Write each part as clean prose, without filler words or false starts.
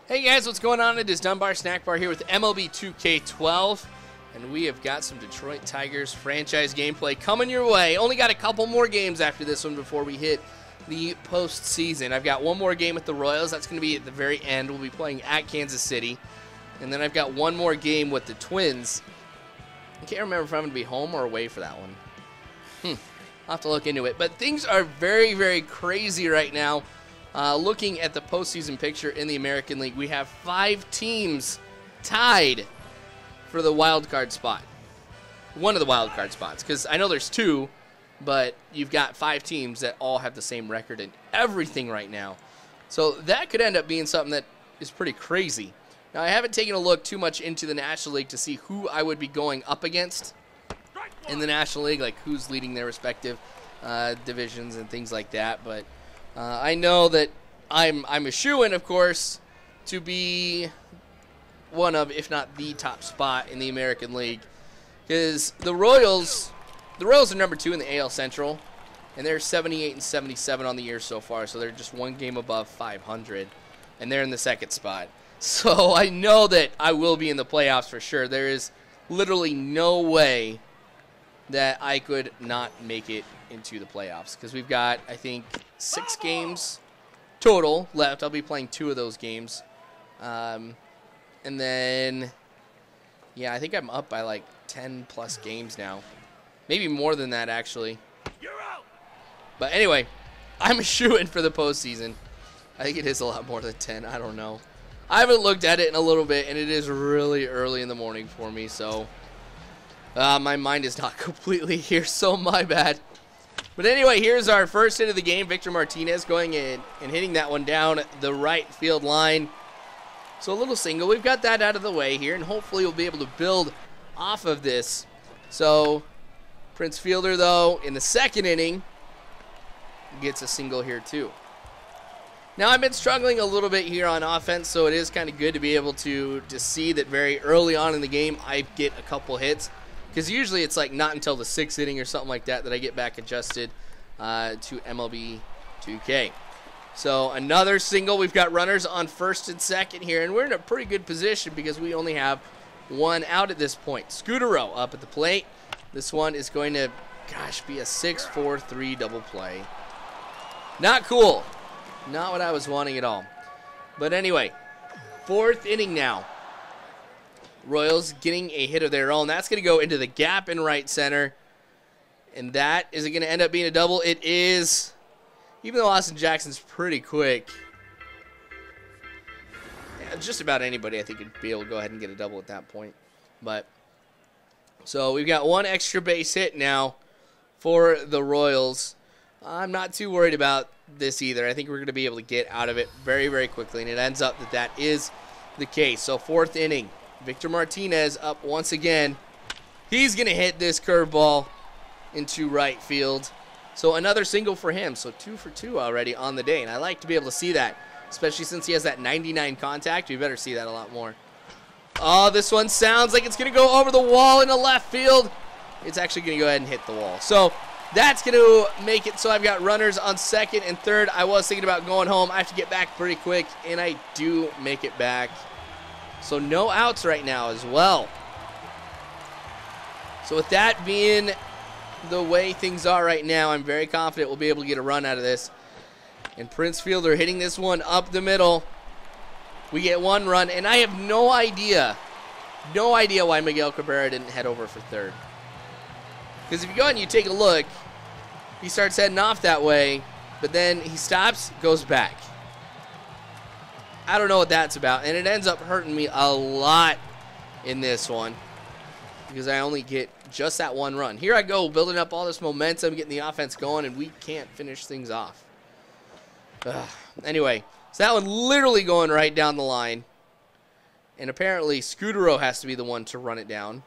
Hey guys, what's going on? It is Dunbar Snackbar here with MLB 2K12, and we have got some Detroit Tigers franchise gameplay coming your way. Only got a couple more games after this one before we hit the postseason. I've got one more game with the Royals. That's going to be at the very end. We'll be playing at Kansas City. And then I've got one more game with the Twins. I can't remember if I'm going to be home or away for that one. I'll have to look into it. But things are very, very crazy right now. Looking at the postseason picture in the American League, we have 5 teams tied for the wild card spot. One of the wild card spots, because I know there's 2, but you've got 5 teams that all have the same record and everything right now. So that could end up being something that is pretty crazy. Now, I haven't taken a look too much into the National League to see who I would be going up against in the National League, like who's leading their respective divisions and things like that, but I know that I'm a shoo-in, of course, to be one of, if not the top spot in the American League, because the Royals are number 2 in the AL Central, and they're 78 and 77 on the year so far, so they're just one game above 500, and they're in the 2nd spot. So I know that I will be in the playoffs for sure. There is literally no way that I could not make it into the playoffs, because we've got, I think, 6 games total left. I'll be playing 2 of those games. And then, yeah, I think I'm up by like 10 plus games now. Maybe more than that, actually. But anyway, I'm a shoo-in for the postseason. I think it is a lot more than 10. I don't know. I haven't looked at it in a little bit, and it is really early in the morning for me, so my mind is not completely here, so my bad. But anyway, here's our first hit of the game. Victor Martinez going in and hitting that one down the right field line. So a little single. We've got that out of the way here, and hopefully we'll be able to build off of this. So Prince Fielder, though, in the 2nd inning, gets a single here too. Now, I've been struggling a little bit here on offense, so it is kind of good to be able to see that very early on in the game I get a couple hits. Because usually it's like not until the 6th inning or something like that that I get back adjusted to MLB 2K. So another single. We've got runners on 1st and 2nd here, and we're in a pretty good position because we only have 1 out at this point. Scutero up at the plate. This one is going to, gosh, be a 6-4-3 double play. Not cool. Not what I was wanting at all. But anyway, 4th inning now. Royals getting a hit of their own. That's going to go into the gap in right center. And that is going to end up being a double. It is, even though Austin Jackson's pretty quick, yeah, just about anybody I think would be able to go ahead and get a double at that point. But so we've got 1 extra base hit now for the Royals. I'm not too worried about this either. I think we're going to be able to get out of it very quickly. And it ends up that that is the case. So 4th inning. Victor Martinez up once again. He's going to hit this curveball into right field. So another single for him. So 2 for 2 already on the day. And I like to be able to see that, especially since he has that 99 contact. We better see that a lot more. Oh, this one sounds like it's going to go over the wall into left field. It's actually going to go ahead and hit the wall. So that's going to make it so I've got runners on 2nd and 3rd. I was thinking about going home. I have to get back pretty quick, and I do make it back. So no outs right now as well. So with that being the way things are right now, I'm very confident we'll be able to get a run out of this. And Prince Fielder hitting this one up the middle. We get 1 run, and I have no idea why Miguel Cabrera didn't head over for 3rd. Because if you go ahead and you take a look, he starts heading off that way, but then he stops, goes back. I don't know what that's about, and it ends up hurting me a lot in this one because I only get just that 1 run. Here I go, building up all this momentum, getting the offense going, and we can't finish things off. Anyway, so that one literally going right down the line, and apparently Scutero has to be the one to run it down.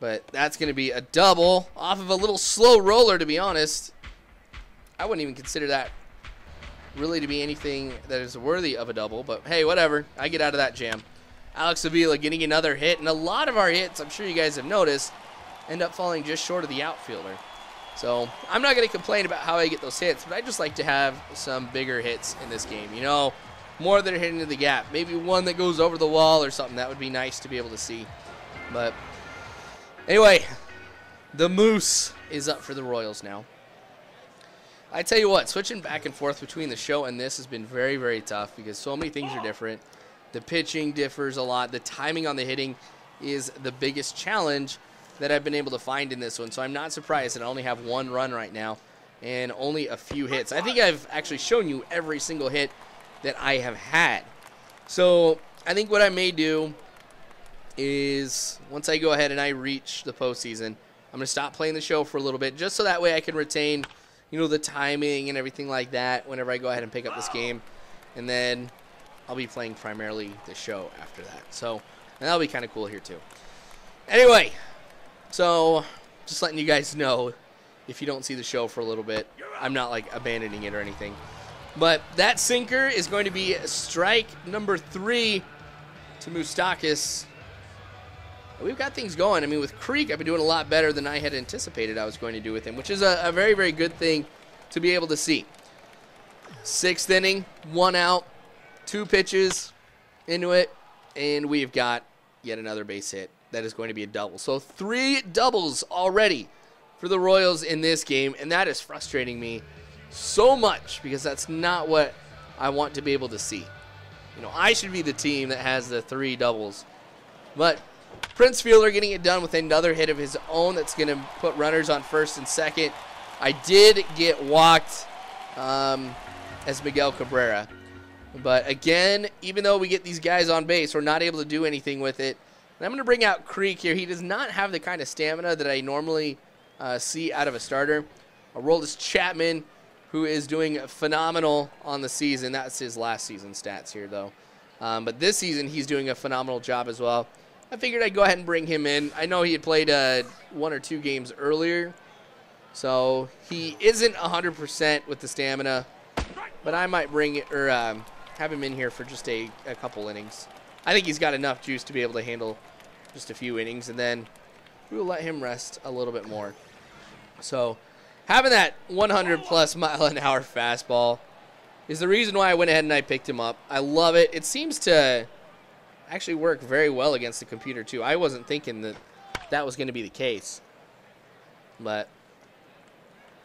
But that's going to be a double off of a little slow roller, to be honest. I wouldn't even consider that really to be anything that is worthy of a double, but hey, whatever. I get out of that jam. Alex Avila getting another hit, and a lot of our hits, I'm sure you guys have noticed, end up falling just short of the outfielder. So I'm not going to complain about how I get those hits, but I just like to have some bigger hits in this game. You know, more that are hitting into the gap. Maybe one that goes over the wall or something. That would be nice to be able to see. But anyway, the Moose is up for the Royals now. I tell you what, switching back and forth between the show and this has been very, very tough because so many things are different. The pitching differs a lot. The timing on the hitting is the biggest challenge that I've been able to find in this one. So I'm not surprised that I only have one run right now and only a few hits. I think I've actually shown you every single hit that I have had. So I think what I may do is once I go ahead and I reach the postseason, I'm going to stop playing the show for a little bit just so that way I can retain, you know, the timing and everything like that whenever I go ahead and pick up this game. And then I'll be playing primarily the show after that. So, and that'll be kind of cool here too. Anyway, so just letting you guys know, if you don't see the show for a little bit, I'm not like abandoning it or anything. But that sinker is going to be strike number 3 to Moustakis. We've got things going. I mean, with Creek, I've been doing a lot better than I had anticipated I was going to do with him, which is a very, very good thing to be able to see. 6th inning, 1 out, 2 pitches into it, and we've got yet another base hit. That is going to be a double. So 3 doubles already for the Royals in this game, and that is frustrating me so much because that's not what I want to be able to see. You know, I should be the team that has the 3 doubles. But Prince Fielder getting it done with another hit of his own that's going to put runners on first and second. I did get walked as Miguel Cabrera. But again, even though we get these guys on base, we're not able to do anything with it. And I'm going to bring out Creek here. He does not have the kind of stamina that I normally see out of a starter. Aroldis Chapman, who is doing phenomenal on the season. That's his last season stats here, though. But this season, he's doing a phenomenal job as well. I figured I'd go ahead and bring him in. I know he had played 1 or 2 games earlier, so he isn't 100% with the stamina. But I might bring it or have him in here for just a couple innings. I think he's got enough juice to be able to handle just a few innings, and then we'll let him rest a little bit more. So having that 100+ mile-an-hour fastball is the reason why I went ahead and I picked him up. I love it. It seems to actually work very well against the computer too. I wasn't thinking that that was going to be the case, but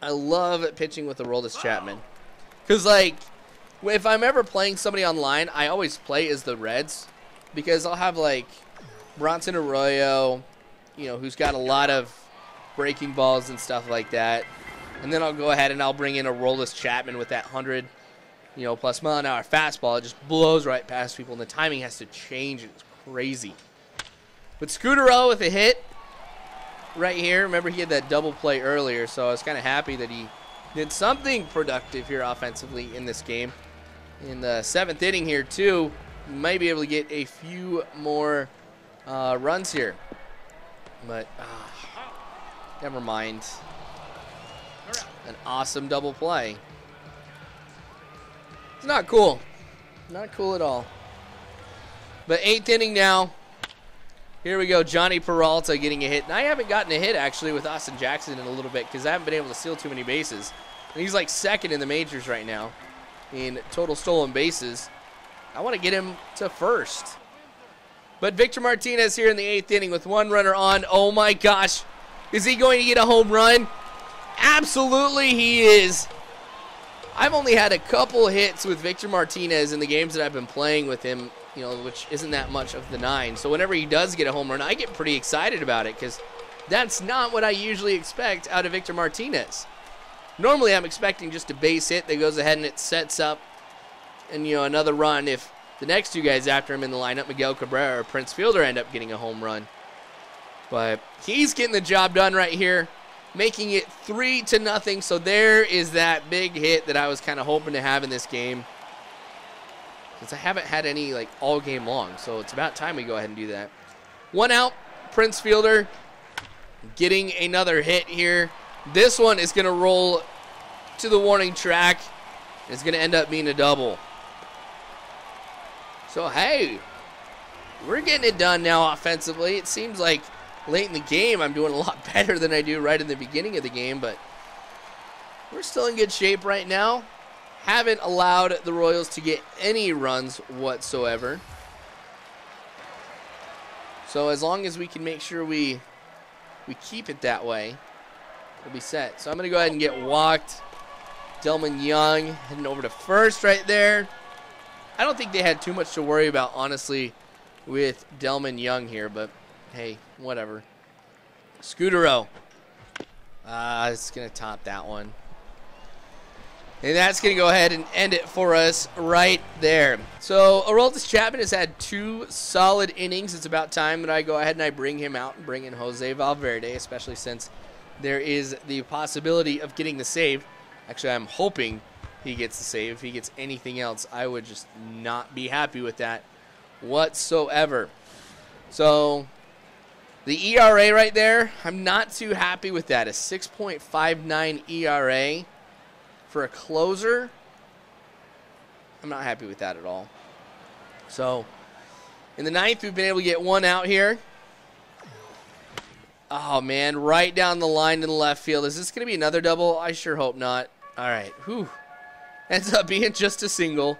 I love pitching with Aroldis Chapman because, like, if I'm ever playing somebody online, I always play as the Reds because I'll have like Bronson Arroyo, you know, who's got a lot of breaking balls and stuff like that, and then I'll go ahead and I'll bring in Aroldis Chapman with that 100 plus mile-an-hour fastball. It just blows right past people, and the timing has to change. It's crazy. But Scooterell with a hit right here. Remember, he had that double play earlier, so I was kind of happy that he did something productive here offensively in this game. In the 7th inning here, too, we might be able to get a few more runs here. But never mind. An awesome double play. It's not cool. Not cool at all. But 8th inning now. Here we go. Johnny Peralta getting a hit. And I haven't gotten a hit, actually, with Austin Jackson in a little bit because I haven't been able to steal too many bases. And he's like 2nd in the majors right now in total stolen bases. I want to get him to 1st. But Victor Martinez here in the 8th inning with 1 runner on. Oh, my gosh. Is he going to get a home run? Absolutely he is. I've only had a couple hits with Victor Martinez in the games that I've been playing with him, you know, which isn't that much of the 9. So whenever he does get a home run, I get pretty excited about it because that's not what I usually expect out of Victor Martinez. Normally I'm expecting just a base hit that goes ahead and it sets up and, you know, another run if the next 2 guys after him in the lineup, Miguel Cabrera or Prince Fielder, end up getting a home run. But he's getting the job done right here, making it 3-0. So there is that big hit that I was kind of hoping to have in this game, since I haven't had any like all game long. So it's about time we go ahead and do that. 1 out, Prince Fielder getting another hit here. This one is going to roll to the warning track. It's going to end up being a double. So, hey, we're getting it done now offensively. It seems like late in the game I'm doing a lot better than I do right in the beginning of the game, but we're still in good shape right now. haven't allowed the Royals to get any runs whatsoever. So as long as we can make sure we keep it that way, we'll be set. So I'm going to go ahead and get walked. Delman Young heading over to first right there. I don't think they had too much to worry about, honestly, with Delman Young here, but hey, whatever. Scudero. It's going to top that one. And that's going to go ahead and end it for us right there. So Aroldis Chapman has had 2 solid innings. It's about time that I go ahead and I bring him out and bring in Jose Valverde, especially since there is the possibility of getting the save. Actually, I'm hoping he gets the save. If he gets anything else, I would just not be happy with that whatsoever. So the ERA right there, I'm not too happy with that. A 6.59 ERA. For a closer, I'm not happy with that at all. So, in the 9th, we've been able to get 1 out here. Oh, man, right down the line to the left field. Is this going to be another double? I sure hope not. All right, whew. Ends up being just a single.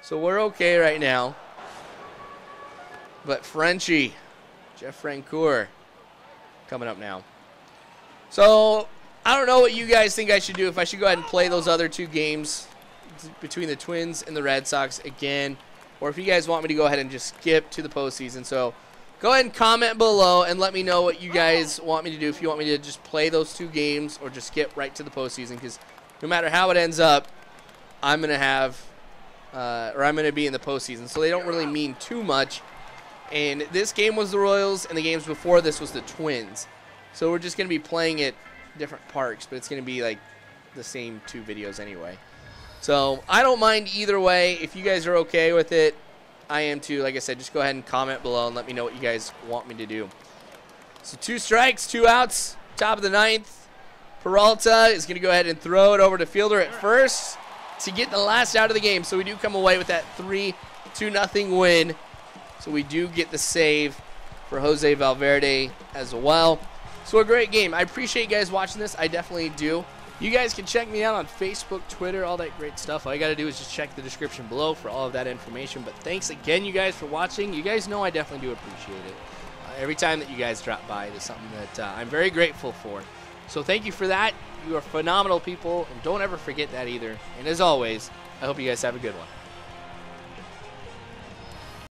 So, we're okay right now. But Frenchie, Jeff Francoeur, coming up now. So, I don't know what you guys think I should do, if I should go ahead and play those other 2 games between the Twins and the Red Sox again, or if you guys want me to go ahead and just skip to the postseason. So go ahead and comment below and let me know what you guys want me to do, if you want me to just play those 2 games or just skip right to the postseason, because no matter how it ends up, I'm going to have, or I'm going to be in the postseason. So they don't really mean too much. And this game was the Royals, and the games before this was the Twins. So we're just going to be playing it different parks, but it's going to be like the same 2 videos anyway. So I don't mind either way. If you guys are okay with it, I am too. Like I said, just go ahead and comment below and let me know what you guys want me to do. So 2 strikes, 2 outs, top of the 9th. Peralta is going to go ahead and throw it over to fielder at first to get the last out of the game. So we do come away with that 3-2 win. So we do get the save for Jose Valverde as well. So a great game. I appreciate you guys watching this. I definitely do. You guys can check me out on Facebook, Twitter, all that great stuff. All you got to do is just check the description below for all of that information. But thanks again, you guys, for watching. You guys know I definitely do appreciate it. Every time that you guys drop by, it is something that I'm very grateful for. So thank you for that. You are phenomenal people, and don't ever forget that either. And as always, I hope you guys have a good one.